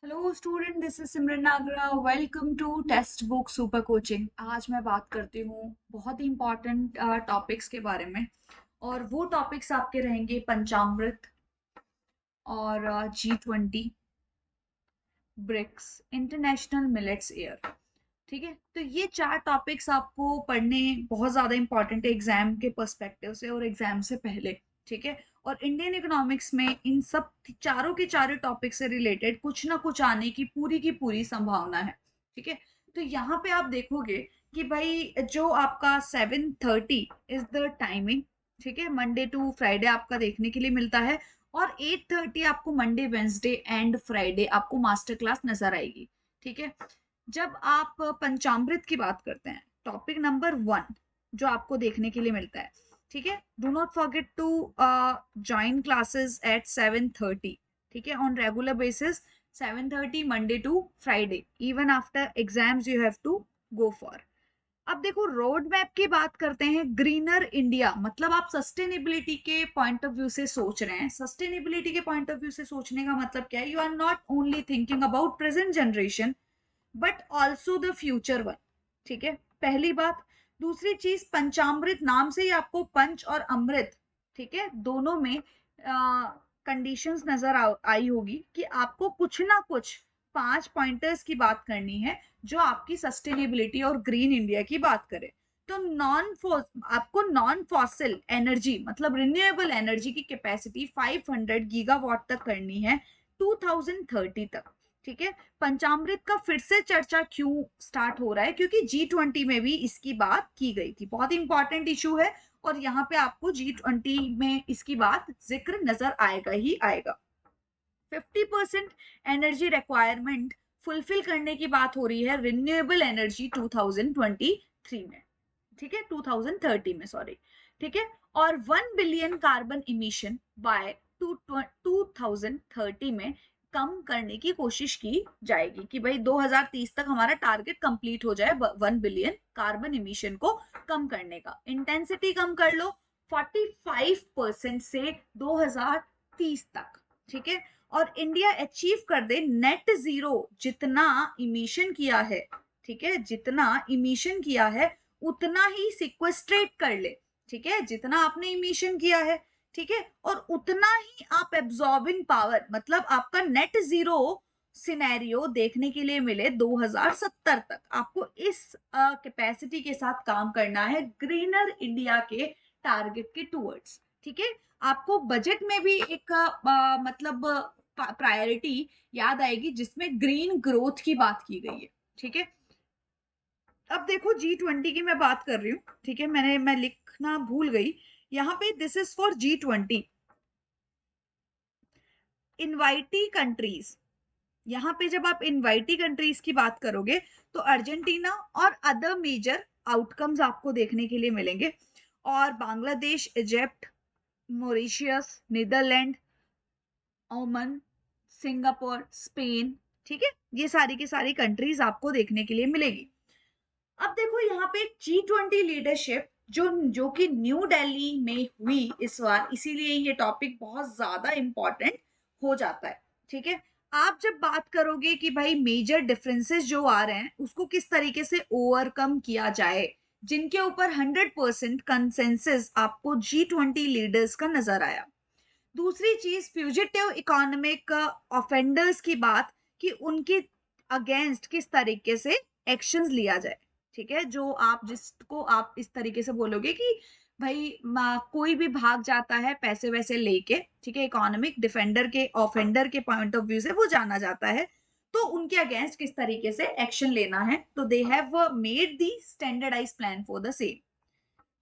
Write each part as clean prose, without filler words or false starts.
Hello student, this is Simran Nagra. Welcome to textbook super coaching. आज मैं बात करती हूँ बहुत ही इम्पोर्टेंट टॉपिक्स के बारे में। और वो टॉपिक्स आपके रहेंगे पंचामृत और G20, BRICS, international millets year. ठीक है, तो ये चार टॉपिक्स आपको पढ़ने बहुत ज़्यादा इंपॉर्टेंट है एग्जाम के पर्सपेक्टिव से और एग्जाम से पहले। ठीक है, और इंडियन इकोनॉमिक्स में इन सब चारों के चारों टॉपिक से रिलेटेड कुछ ना कुछ आने की पूरी संभावना है। ठीक है, तो यहाँ पे आप देखोगे कि भाई जो आपका 7:30 इज द टाइमिंग। ठीक है, मंडे टू फ्राइडे आपका देखने के लिए मिलता है। और 8:30 आपको मंडे वेंसडे एंड फ्राइडे आपको मास्टर क्लास नजर आएगी। ठीक है, जब आप पंचामृत की बात करते हैं, टॉपिक नंबर 1 जो आपको देखने के लिए मिलता है। ठीक है, do not forget to join classes at 7:30। ठीक है, on regular basis 7:30 Monday to Friday, even after exams you have to go for. अब देखो, रोड मैप की बात करते हैं। ग्रीनर इंडिया मतलब आप सस्टेनेबिलिटी के पॉइंट ऑफ व्यू से सोच रहे हैं। सस्टेनेबिलिटी के पॉइंट ऑफ व्यू से सोचने का मतलब क्या है? You are not only thinking about present generation but also the future one. ठीक है, पहली बात। दूसरी चीज, पंचामृत नाम से ही आपको पंच और अमृत, ठीक है, दोनों में कंडीशंस नजर आई होगी कि आपको कुछ ना कुछ 5 पॉइंटर्स की बात करनी है जो आपकी सस्टेनेबिलिटी और ग्रीन इंडिया की बात करे। तो आपको नॉन फॉसिल एनर्जी मतलब रिन्यूएबल एनर्जी की कैपेसिटी 500 गीगावाट तक करनी है 2030 तक। ठीक है, पंचामृत का फिर से चर्चा क्यों स्टार्ट हो रहा है? क्योंकि G20 में भी इसकी बात की गई थी। बहुत इंपॉर्टेंट इशू है और यहाँ पे आपको G20 में इसकी बात जिक्र नजर आएगा ही आएगा। 50% एनर्जी रिक्वायरमेंट फुलफिल करने की बात हो रही है रिन्यूएबल एनर्जी 2023 में। ठीक है, 2030 में, सॉरी। ठीक है, और 1 बिलियन कार्बन इमिशन बाय 2030 में कम करने की कोशिश की जाएगी कि भाई 2030 तक हमारा टारगेट कंप्लीट हो जाए 1 बिलियन कार्बन इमिशन को कम करने का। इंटेंसिटी कम कर लो 45% से 2030 तक। ठीक है, और इंडिया अचीव कर दे नेट जीरो। जितना इमिशन किया है, ठीक है, जितना इमिशन किया है उतना ही सिक्वेस्ट्रेट कर ले। ठीक है, जितना आपने इमिशन किया है, ठीक है, और उतना ही आप एब्जॉर्बिंग पावर मतलब आपका नेट जीरो सिनेरियो देखने के लिए मिले 2070 तक। आपको इस कैपेसिटी के साथ काम करना है ग्रीनर इंडिया के टारगेट के टूवर्ड्स। ठीक है, आपको बजट में भी एक मतलब प्रायोरिटी याद आएगी जिसमें ग्रीन ग्रोथ की बात की गई है। ठीक है, अब देखो G20 की मैं बात कर रही हूँ। ठीक है, मैं लिखना भूल गई यहाँ पे। This is for G20 invitee countries. यहाँ पे जब आप इनवाइटी कंट्रीज की बात करोगे तो अर्जेंटीना और अदर मेजर आउटकम्स आपको देखने के लिए मिलेंगे। और बांग्लादेश, इजिप्ट, मॉरिशियस, नीदरलैंड, ओमन, सिंगापुर, स्पेन। ठीक है, ये सारी की सारी कंट्रीज आपको देखने के लिए मिलेगी। अब देखो यहाँ पे G20 लीडरशिप जो कि न्यू दिल्ली में हुई इस बार, इसीलिए ये टॉपिक बहुत ज्यादा इंपॉर्टेंट हो जाता है। ठीक है, आप जब बात करोगे कि भाई मेजर डिफरेंसेस जो आ रहे हैं उसको किस तरीके से ओवरकम किया जाए, जिनके ऊपर 100% कंसेंसस आपको G20 लीडर्स का नजर आया। दूसरी चीज, फ्यूजिटिव इकोनॉमिक ऑफेंडर्स की बात कि उनके अगेंस्ट किस तरीके से एक्शंस लिया जाए। ठीक है, जो आप जिसको आप इस तरीके से बोलोगे कि भाई कोई भी भाग जाता है पैसे वैसे लेके, ठीक है, इकोनॉमिक डिफेंडर के ऑफेंडर के पॉइंट ऑफ व्यू से वो जाना जाता है, तो उनके अगेंस्ट किस तरीके से एक्शन लेना है। तो they have made the standardize plan for the same.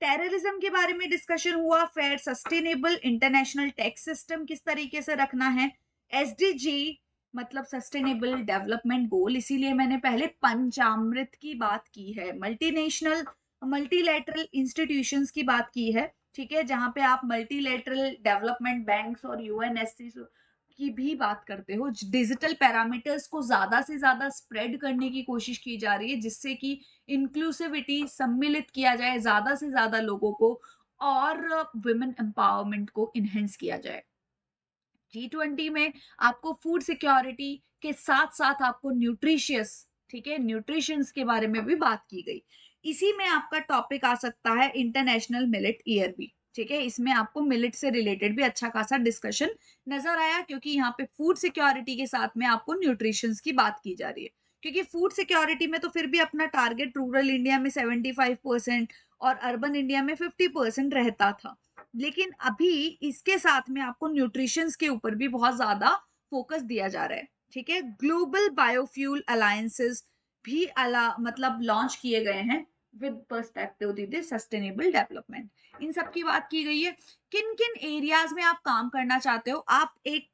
Terrorism के बारे में डिस्कशन हुआ। Fair sustainable international tax system किस तरीके से रखना है। एसडीजी मतलब सस्टेनेबल डेवलपमेंट गोल, इसीलिए मैंने पहले पंचामृत की बात की है। मल्टीनेशनल मल्टीलेटरल इंस्टीट्यूशंस की बात की है। ठीक है, जहां पे आप मल्टीलेटरल डेवलपमेंट बैंक्स और यूएनएससी की भी बात करते हो। डिजिटल पैरामीटर्स को ज्यादा से ज्यादा स्प्रेड करने की कोशिश की जा रही है जिससे कि इंक्लूसिविटी सम्मिलित किया जाए ज्यादा से ज्यादा लोगों को और वुमेन एम्पावरमेंट को इनहेंस किया जाए। G20 में आपको फूड सिक्योरिटी के साथ साथ आपको न्यूट्रिशियस, ठीक है, न्यूट्रिशंस के बारे में भी बात की गई। इसी में आपका टॉपिक आ सकता है इंटरनेशनल मिलेट ईयर भी, ठीक है, इसमें आपको मिलेट से रिलेटेड भी अच्छा खासा डिस्कशन नजर आया, क्योंकि यहाँ पे फूड सिक्योरिटी के साथ में आपको न्यूट्रिशंस की बात की जा रही है। क्योंकि फूड सिक्योरिटी में तो फिर भी अपना टारगेट रूरल इंडिया में 75% और अर्बन इंडिया में 50% रहता था, लेकिन अभी इसके साथ में आपको न्यूट्रिशंस के ऊपर भी बहुत ज्यादा फोकस दिया जा रहा है, ठीक है। ग्लोबल बायोफ्यूल अलायंसेस भी मतलब लॉन्च किए गए हैं with perspective to sustainable development, इन सब की बात की गई है। किन किन एरियाज में आप काम करना चाहते हो, आप एक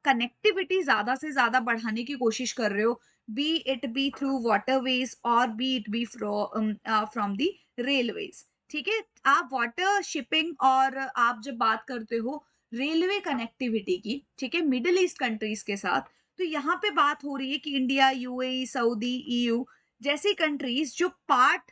कनेक्टिविटी ज्यादा से ज्यादा बढ़ाने की कोशिश कर रहे हो, be it be through waterways और be it be from the railways, ठीक है। आप वाटर शिपिंग और आप जब बात करते हो रेलवे कनेक्टिविटी की, ठीक है, मिडिल ईस्ट कंट्रीज के साथ, तो यहाँ पे बात हो रही है कि इंडिया, यूएई, सऊदी, ईयू जैसी कंट्रीज जो पार्ट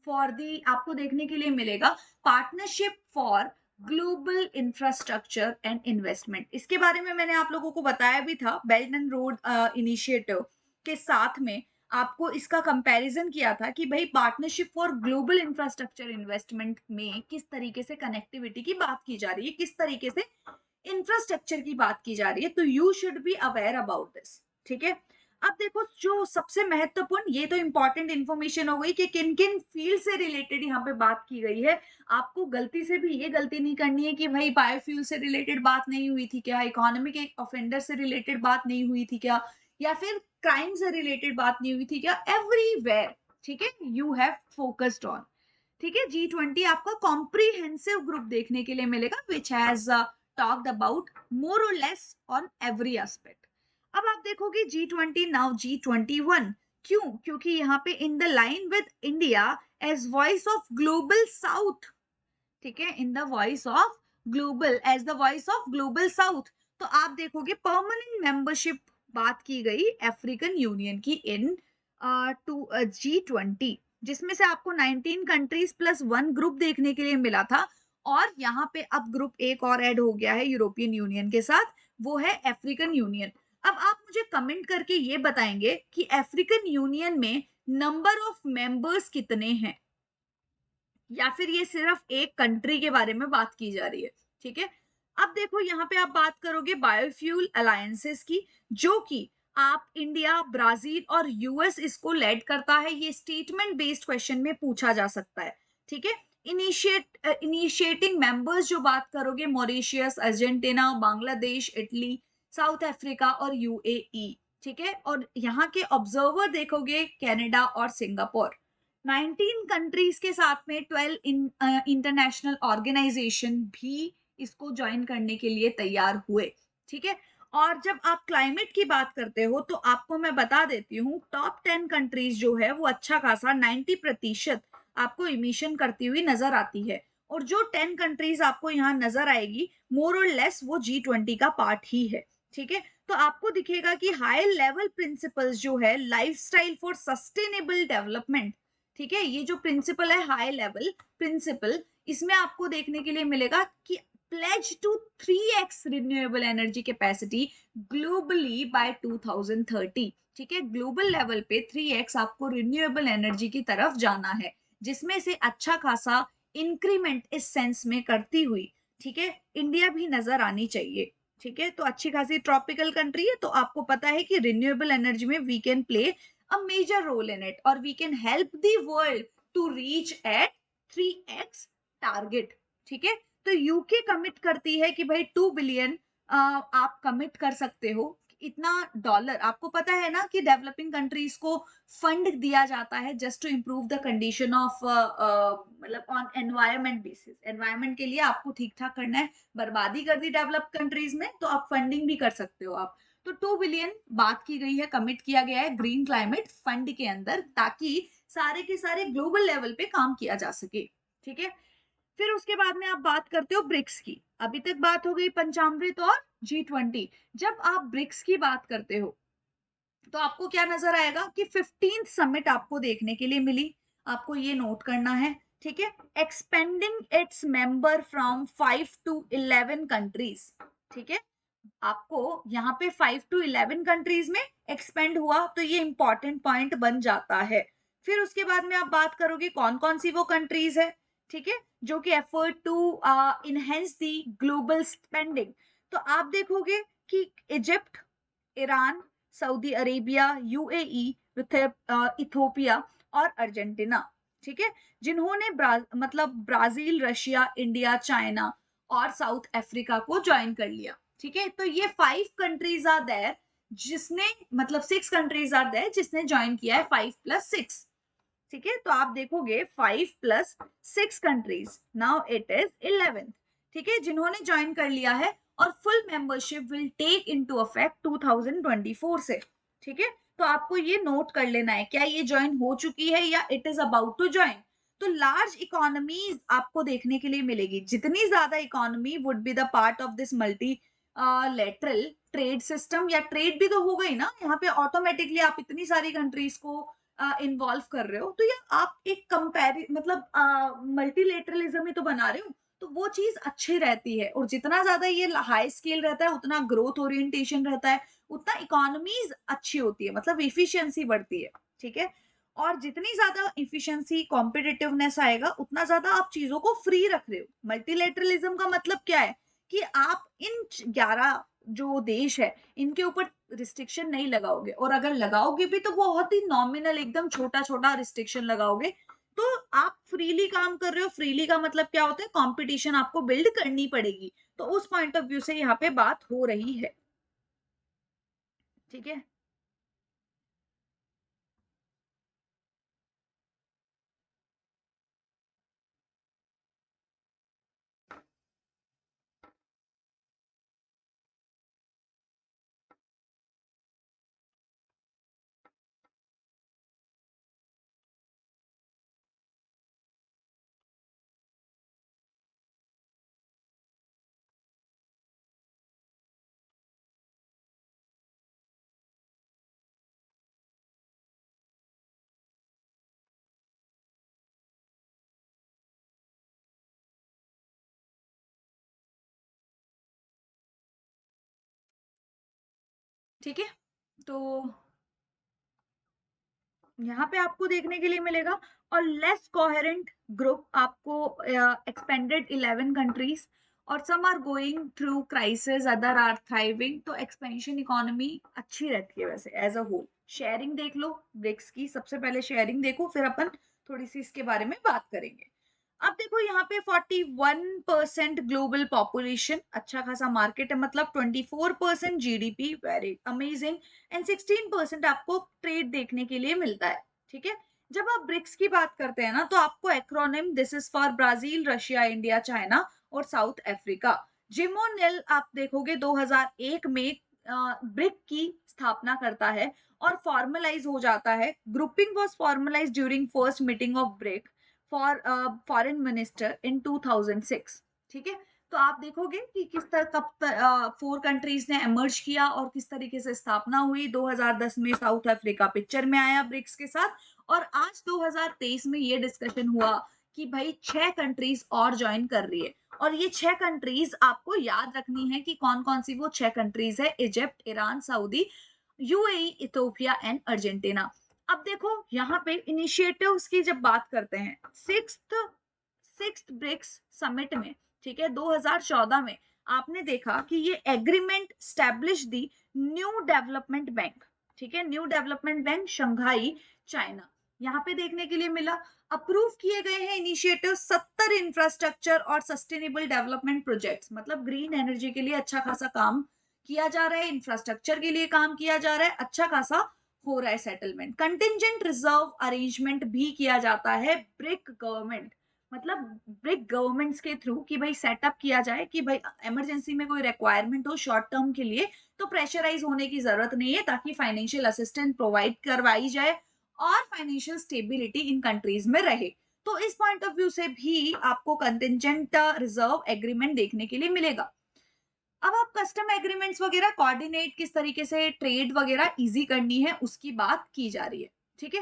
फॉर दी आपको देखने के लिए मिलेगा partnership for global infrastructure and investment. इसके बारे में मैंने आप लोगों को बताया भी था, बेल्ट एंड रोड इनिशिएटिव के साथ में आपको इसका कंपैरिजन किया था कि भाई partnership for global infrastructure investment में किस तरीके से कनेक्टिविटी की बात की जा रही है, किस तरीके से इंफ्रास्ट्रक्चर की बात की जा रही है, तो you should be aware about this, ठीक है। अब देखो जो सबसे महत्वपूर्ण, ये तो इंपॉर्टेंट इंफॉर्मेशन हो गई कि किन किन फील्ड से रिलेटेड यहाँ पे बात की गई है। आपको गलती से भी ये गलती नहीं करनी है कि भाई बायोफ्यूल से रिलेटेड बात नहीं हुई थी क्या, इकोनॉमिक ऑफेंडर से रिलेटेड बात नहीं हुई थी क्या, या फिर क्राइम से रिलेटेड बात नहीं हुई थी क्या, एवरीवेयर, ठीक है, यू हैव फोकस्ड ऑन, ठीक है। G20 आपका कॉम्प्रिहेंसिव ग्रुप देखने के लिए मिलेगा which has talked about more और लेस ऑन एवरी एस्पेक्ट। अब आप देखोगे G20 नाउ G21, क्यों, क्योंकि यहाँ पे in the line with India as voice of global south, ठीक है, in the voice of global, as the voice of global south, तो आप देखोगे परमानेंट मेंबरशिप बात की गई अफ्रीकन यूनियन की इन टू G20, जिसमें से आपको 19 कंट्रीज प्लस 1 ग्रुप देखने के लिए मिला था, और यहाँ पे अब ग्रुप एक और ऐड हो गया है यूरोपियन यूनियन के साथ, वो है अफ्रीकन यूनियन। अब आप मुझे कमेंट करके ये बताएंगे कि अफ्रीकन यूनियन में नंबर ऑफ मेंबर्स कितने हैं, या फिर ये सिर्फ एक कंट्री के बारे में बात की जा रही है, ठीक है। अब देखो यहाँ पे आप बात करोगे बायोफ्यूल अलायंसेस की, जो कि आप इंडिया, ब्राजील और यूएस इसको लेड करता है, ये स्टेटमेंट बेस्ड क्वेश्चन में पूछा जा सकता है, ठीक है। इनिशिएटिंग मेंबर्स जो बात करोगे Mauritius, Argentina, Bangladesh, Italy, south Africa और यूएई, ठीक है। और यहाँ के ऑब्जर्वर देखोगे कनाडा और सिंगापुर। 19 कंट्रीज के साथ में 12 इंटरनेशनल ऑर्गेनाइजेशन भी इसको ज्वाइन करने के लिए तैयार हुए, ठीक है। और जब आप क्लाइमेट की बात करते हो तो आपको मैं बता देती हूँ टॉप 10 कंट्रीज जो है वो अच्छा खासा 90% आपको इमिशन करती हुई नजर आती है, और जो 10 कंट्रीज आपको यहाँ नजर आएगी मोर और लेस वो G20 का पार्ट ही है, ठीक है। तो आपको दिखेगा कि हाई लेवल प्रिंसिपल्स जो है लाइफस्टाइल फॉर सस्टेनेबल डेवलपमेंट, ठीक है, ये जो प्रिंसिपल है हाई लेवल प्रिंसिपल, इसमें आपको देखने के लिए मिलेगा कि pledge to 3x renewable energy capacity globally by 2030, ठीक है, ग्लोबल लेवल पे 3x आपको रिन्यूएबल एनर्जी की तरफ जाना है, जिसमें से अच्छा खासा इंक्रीमेंट इस सेंस में करती हुई, ठीक है, इंडिया भी नजर आनी चाहिए, ठीक है। तो अच्छी खासी ट्रॉपिकल कंट्री है, तो आपको पता है कि रिन्यूएबल एनर्जी में we can play a major role in it, or we can help the world to reach at 3x target, ठीक है। तो यूके कमिट करती है कि भाई 2 बिलियन आप कमिट कर सकते हो, इतना डॉलर। आपको पता है ना कि डेवलपिंग कंट्रीज को फंड दिया जाता है just to improve the condition of मतलब ऑन एनवायरमेंट बेसिस, एनवायरमेंट के लिए आपको ठीक ठाक करना है, बर्बादी कर दी डेवलप कंट्रीज में तो आप फंडिंग भी कर सकते हो आप। तो 2 बिलियन बात की गई है, कमिट किया गया है ग्रीन क्लाइमेट फंड के अंदर, ताकि सारे के सारे ग्लोबल लेवल पे काम किया जा सके, ठीक है। फिर उसके बाद में आप बात करते हो ब्रिक्स की, अभी तक बात हो गई पंचामृत और G20। जब आप ब्रिक्स की बात करते हो तो आपको क्या नजर आएगा कि 15th समिट आपको देखने के लिए मिली, आपको ये नोट करना है, ठीक है। Expanding its member from 5 to 11 countries, ठीक है, आपको यहाँ पे 5 टू 11 कंट्रीज में एक्सपेंड हुआ, तो ये इंपॉर्टेंट पॉइंट बन जाता है। फिर उसके बाद में आप बात करोगे कौन कौन सी वो कंट्रीज है, ठीक है, जो कि effort to enhance the global spending. तो आप देखोगे कि Egypt, Iran, Saudi Arabia, UAE, Ethiopia और अर्जेंटीना, ठीक है, जिन्होंने मतलब ब्राजील, रशिया, इंडिया, चाइना और साउथ अफ्रीका को ज्वाइन कर लिया, ठीक है। तो ये 5 कंट्रीज आर देयर जिसने, मतलब 6 कंट्रीज आर देयर जिसने ज्वाइन किया है 5 + 6, ठीक है। तो आप देखोगे 5 + 6 कंट्रीज, नाउ इट इज 11, ठीक है, जिन्होंने ज्वाइन कर लिया है। और full membership will take into affect 2024 से, ठीक है। तो आपको ये नोट कर लेना है, क्या ये ज्वाइन हो चुकी है या it is about to join. तो लार्ज इकोनॉमीज आपको देखने के लिए मिलेगी, जितनी ज्यादा economy would be the part of this multilateral trade system, या ट्रेड भी तो हो गई ना यहाँ पे ऑटोमेटिकली, आप इतनी सारी कंट्रीज को इन्वॉल्व कर रहे हो, तो ये आप एक कंपेरि मतलब मल्टीलेटरलिज्म ही तो बना रहे हो। तो वो चीज अच्छी रहती है, और जितना ज्यादा ये हाई स्केल रहता है उतना ग्रोथ ओरिएंटेशन रहता है, उतना इकोनॉमीज अच्छी होती है, मतलब इफिशियंसी बढ़ती है, ठीक है। और जितनी ज्यादा इफिशियंसी कॉम्पिटिटिवनेस आएगा, उतना ज्यादा आप चीजों को फ्री रख रहे हो। मल्टीलेटरलिज्म का मतलब क्या है कि आप इन 11 जो देश है इनके ऊपर रिस्ट्रिक्शन नहीं लगाओगे, और अगर लगाओगे भी तो बहुत ही नॉमिनल, एकदम छोटा छोटा रिस्ट्रिक्शन लगाओगे। तो आप फ्रीली काम कर रहे हो, फ्रीली का मतलब क्या होता है, कंपटीशन आपको बिल्ड करनी पड़ेगी। तो उस पॉइंट ऑफ व्यू से यहाँ पे बात हो रही है, ठीक है। ठीक है, तो यहाँ पे आपको देखने के लिए मिलेगा, और लेस कोहेरेंट ग्रुप आपको एक्सपेंडेड 11 कंट्रीज, और some are going through crisis, other are thriving. तो एक्सपेंशन इकोनॉमी अच्छी रहती है वैसे एज अ होल। शेयरिंग देख लो ब्रिक्स की, सबसे पहले शेयरिंग देखो, फिर अपन थोड़ी सी इसके बारे में बात करेंगे। अब देखो यहाँ पे 41% ग्लोबल पॉपुलेशन, अच्छा खासा मार्केट है, मतलब 24% जीडीपी, वेरी अमेजिंग। एंड 16% आपको ट्रेड देखने के लिए मिलता है, ठीक है। जब आप ब्रिक्स की बात करते हैं ना, तो आपको acronym, this is for Brazil, Russia, India, China और साउथ अफ्रीका। जिमोनेल आप देखोगे 2001 में ब्रिक की स्थापना करता है और फॉर्मलाइज हो जाता है। Grouping was formalise during first meeting of BRIC for foreign minister in 2006, ठीक है। तो आप देखोगे कि किस तरह कब 4 कंट्रीज ने एमर्ज किया और किस तरीके से स्थापना हुई। 2010 में साउथ अफ्रीका पिक्चर में आया ब्रिक्स के साथ, और आज 2023 में ये डिस्कशन हुआ कि भाई 6 कंट्रीज और ज्वाइन कर रही है। और ये 6 कंट्रीज आपको याद रखनी है कि कौन कौन सी वो 6 कंट्रीज है, Egypt, Iran, Saudi, UAE, Ethiopia and Argentina. अब देखो यहाँ पे इनिशिएटिव्स की जब बात करते हैं, सिक्स्थ ब्रिक्स समिट में, ठीक है, 2014 में आपने देखा कि ये एग्रीमेंट स्टैब्लिश दी न्यू डेवलपमेंट बैंक, ठीक है, new development bank Shanghai, China, यहाँ पे देखने के लिए मिला। अप्रूव किए गए हैं इनिशिएटिव 70 इंफ्रास्ट्रक्चर और सस्टेनेबल डेवलपमेंट प्रोजेक्ट्स, मतलब ग्रीन एनर्जी के लिए अच्छा खासा काम किया जा रहा है, इंफ्रास्ट्रक्चर के लिए काम किया जा रहा है, अच्छा खासा हो रहा है सेटलमेंट। कंटिजेंट रिजर्व अरेंजमेंट भी किया जाता है ब्रिक गवर्नमेंट, मतलब ब्रिक गवर्नमेंट्स के थ्रू, कि भाई सेटअप किया जाए कि भाई इमरजेंसी में कोई रिक्वायरमेंट हो शॉर्ट टर्म के लिए, तो प्रेशराइज होने की जरूरत नहीं है, ताकि फाइनेंशियल असिस्टेंस प्रोवाइड करवाई जाए और फाइनेंशियल स्टेबिलिटी इन कंट्रीज में रहे। तो इस पॉइंट ऑफ व्यू से भी आपको कंटिजेंट रिजर्व एग्रीमेंट देखने के लिए मिलेगा। अब आप कस्टम एग्रीमेंट्स वगैरह कोऑर्डिनेट किस तरीके से ट्रेड वगैरह इजी करनी है उसकी बात की जा रही है, ठीक है।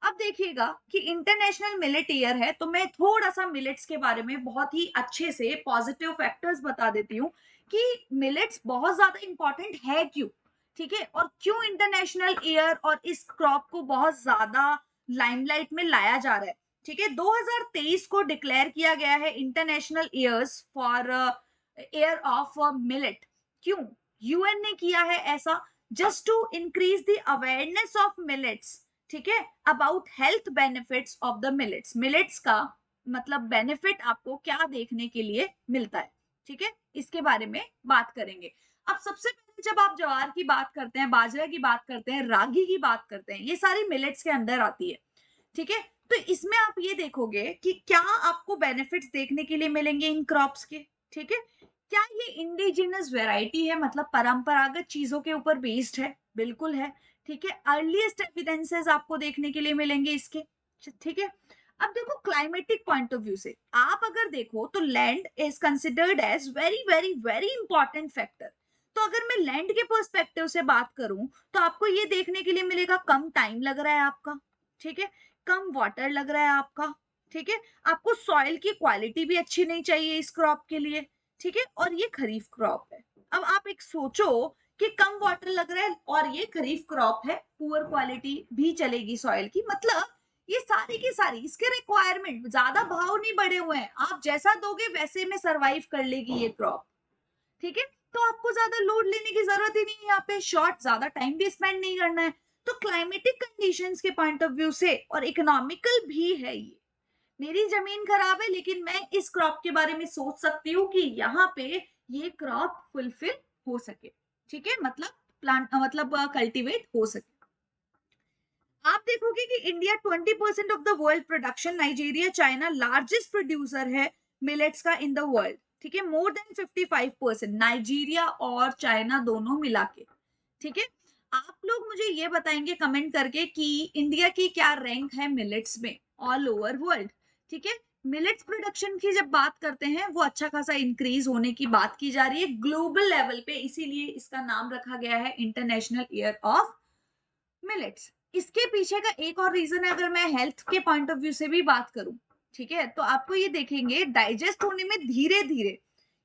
अब देखिएगा कि इंटरनेशनल मिलेट ईयर है, तो मैं थोड़ा सा मिलेट्स के बारे में बहुत ही अच्छे से पॉजिटिव फैक्टर्स बता देती हूँ कि मिलेट्स बहुत ज्यादा इंपॉर्टेंट है क्यों, ठीक है, और क्यों इंटरनेशनल ईयर और इस क्रॉप को बहुत ज्यादा लाइमलाइट में लाया जा रहा है। ठीक है, 2023 को डिक्लेयर किया गया है international years for year of millet. क्यों यूएन ने किया है ऐसा? Just to increase the awareness of millets, ठीक है, about health benefits of the millets. Millets का मतलब बेनिफिट आपको क्या देखने के लिए मिलता है, ठीक है, इसके बारे में बात करेंगे। अब सबसे पहले जब आप ज्वार की बात करते हैं, बाजरा की बात करते हैं, रागी की बात करते हैं, ये सारी मिलेट्स के अंदर आती है, ठीक है। तो इसमें आप ये देखोगे कि क्या आपको बेनिफिट्स देखने के लिए मिलेंगे इन क्रॉप्स के, ठीक है। क्या ये इंडिजिनस वेराइटी है, मतलब परंपरागत चीजों के ऊपर बेस्ड है? बिल्कुल है, ठीक है। अर्लीस्ट एविडेंसेस आपको देखने के लिए मिलेंगे इसके, ठीक है। अब देखो क्लाइमेटिक पॉइंट ऑफ व्यू से आप अगर देखो तो land is considered as very very very important factor. तो अगर मैं लैंड के पर्सपेक्टिव से बात करूं तो आपको ये देखने के लिए मिलेगा कम टाइम लग रहा है आपका, ठीक है, कम वाटर लग रहा है आपका, ठीक है, आपको सॉइल की क्वालिटी भी अच्छी नहीं चाहिए इस क्रॉप के लिए, ठीक है, और ये खरीफ क्रॉप है। अब आप एक सोचो कि कम वाटर लग रहा है और ये खरीफ क्रॉप है, पुअर क्वालिटी भी चलेगी सॉइल की, मतलब ये सारी की सारी इसके रिक्वायरमेंट, ज्यादा भाव नहीं बढ़े हुए हैं, आप जैसा दोगे वैसे में सरवाइव कर लेगी ये क्रॉप, ठीक है। तो आपको ज्यादा लोड लेने की जरूरत ही नहीं है, यहाँ पे शॉर्ट ज्यादा टाइम भी स्पेंड नहीं करना है। तो क्लाइमेटिक कंडीशंस के पॉइंट ऑफ व्यू से और इकोनॉमिकल भी है ये। मेरी जमीन खराब है लेकिन मैं इस क्रॉप के बारे में सोच सकती हूँ कि यहाँ पे ये क्रॉप फुलफिल हो सके, ठीक है, मतलब प्लांट मतलब कल्टीवेट हो सके। आप देखोगे कि India 20% of the world production, Nigeria China largest producer है मिलेट्स का इन द वर्ल्ड, ठीक है, मोर देन 55%, नाइजीरिया और चाइना दोनों मिला के, ठीक है। आप लोग मुझे ये बताएंगे कमेंट करके कि इंडिया की क्या रैंक है मिलेट्स में ऑल ओवर वर्ल्ड, ठीक है। मिलेट्स प्रोडक्शन की जब बात करते हैं वो अच्छा खासा इंक्रीज होने की बात की जा रही है ग्लोबल लेवल पे, इसीलिए इसका नाम रखा गया है इंटरनेशनल ईयर ऑफ मिलेट्स। इसके पीछे का एक और रीजन है, अगर मैं हेल्थ के पॉइंट ऑफ व्यू से भी बात करूं, ठीक है, तो आपको ये देखेंगे डाइजेस्ट होने में धीरे धीरे,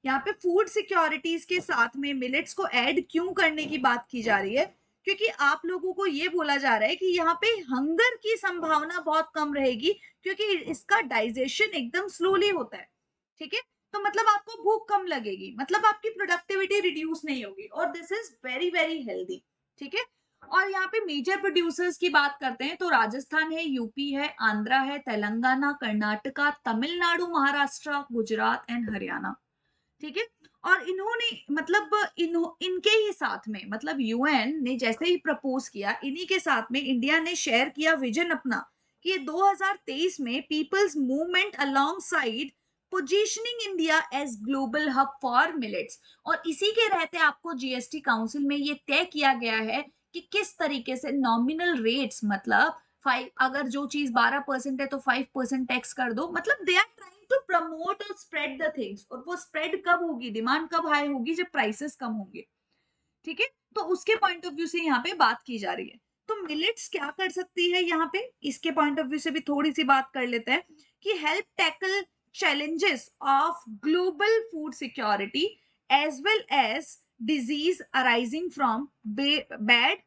यहाँ पे फूड सिक्योरिटीज के साथ में मिलेट्स को ऐड क्यों करने की बात की जा रही है, क्योंकि आप लोगों को ये बोला जा रहा है कि यहाँ पे हंगर की संभावना बहुत कम रहेगी क्योंकि इसका डाइजेशन एकदम स्लोली होता है, ठीक है। तो मतलब आपको भूख कम लगेगी, मतलब आपकी प्रोडक्टिविटी रिड्यूस नहीं होगी, और this is very very healthy, ठीक है। और यहाँ पे मेजर प्रोड्यूसर्स की बात करते हैं तो राजस्थान है, यूपी है, आंध्रा है, तेलंगाना, कर्नाटका, तमिलनाडु, महाराष्ट्र, गुजरात एंड हरियाणा, ठीक है। और इन्होंने मतलब इनके ही साथ में, मतलब यूएन ने जैसे ही प्रपोज किया, इन्हीं के साथ में इंडिया ने शेयर किया विजन अपना कि 2023 में people's movement alongside positioning India as global hub for millets. और इसी के रहते आपको जीएसटी काउंसिल में ये तय किया गया है कि किस तरीके से नॉमिनल रेट्स, मतलब 5, अगर जो चीज 12% है तो 5% टैक्स कर दो, मतलब they are trying to promote और स्प्रेड द थिंग्स। और वो स्प्रेड कब होगी, डिमांड कब हाई होगी, जब प्राइसेस कम होंगे, ठीक है। तो उसके पॉइंट ऑफ व्यू से यहाँ पे बात की जा रही है। तो मिलेट्स क्या कर सकती है यहाँ पे, इसके पॉइंट ऑफ व्यू से भी थोड़ी सी बात कर लेते हैं कि help tackle challenges of global food security as well as disease arising from bad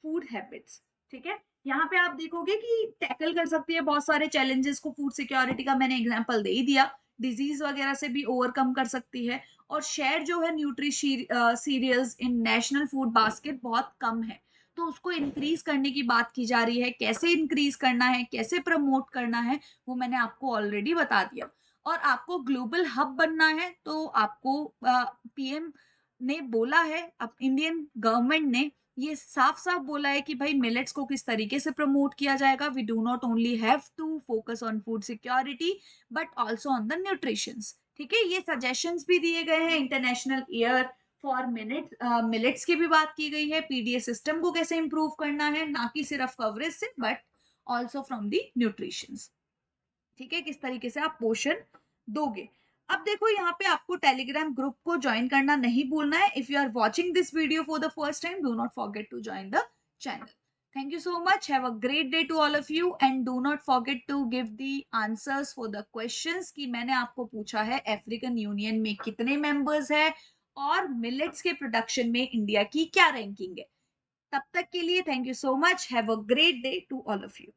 food habits, ठीक है। यहाँ पे आप देखोगे कि टैकल कर सकती है बहुत सारे चैलेंजेस को, फूड सिक्योरिटी का मैंने एग्जांपल दे ही दिया, डिजीज वगैरह से भी ओवरकम कर सकती है। और शेयर जो है न्यूट्री सीरियल्स इन नेशनल फूड बास्केट बहुत कम है, तो उसको इंक्रीज करने की बात की जा रही है। कैसे इंक्रीज करना है, कैसे प्रमोट करना है, वो मैंने आपको ऑलरेडी बता दिया। और आपको ग्लोबल हब बनना है तो आपको पीएम ने बोला है, अब इंडियन गवर्नमेंट ने ये साफ साफ बोला है कि भाई मिलेट्स को किस तरीके से प्रमोट किया जाएगा। We do not only have to focus on food security but also on the nutritions, ठीक है। ये सजेशंस भी दिए गए हैं, इंटरनेशनल ईयर फॉर मिलेट्स की भी बात की गई है, पीडीएस सिस्टम को कैसे इंप्रूव करना है, ना कि सिर्फ कवरेज से but also from the nutritions, ठीक है, किस तरीके से आप पोषण दोगे। अब देखो यहाँ पे आपको टेलीग्राम ग्रुप को ज्वाइन करना नहीं भूलना है। If you are watching this video for the first time, do not forget to join the channel. Thank you so much. Have a great day to all of you and do not forget to give the answers for the questions कि मैंने आपको पूछा है African union में कितने members है और millets के प्रोडक्शन में इंडिया की क्या रैंकिंग है। तब तक के लिए thank you so much, have a great day to all of you.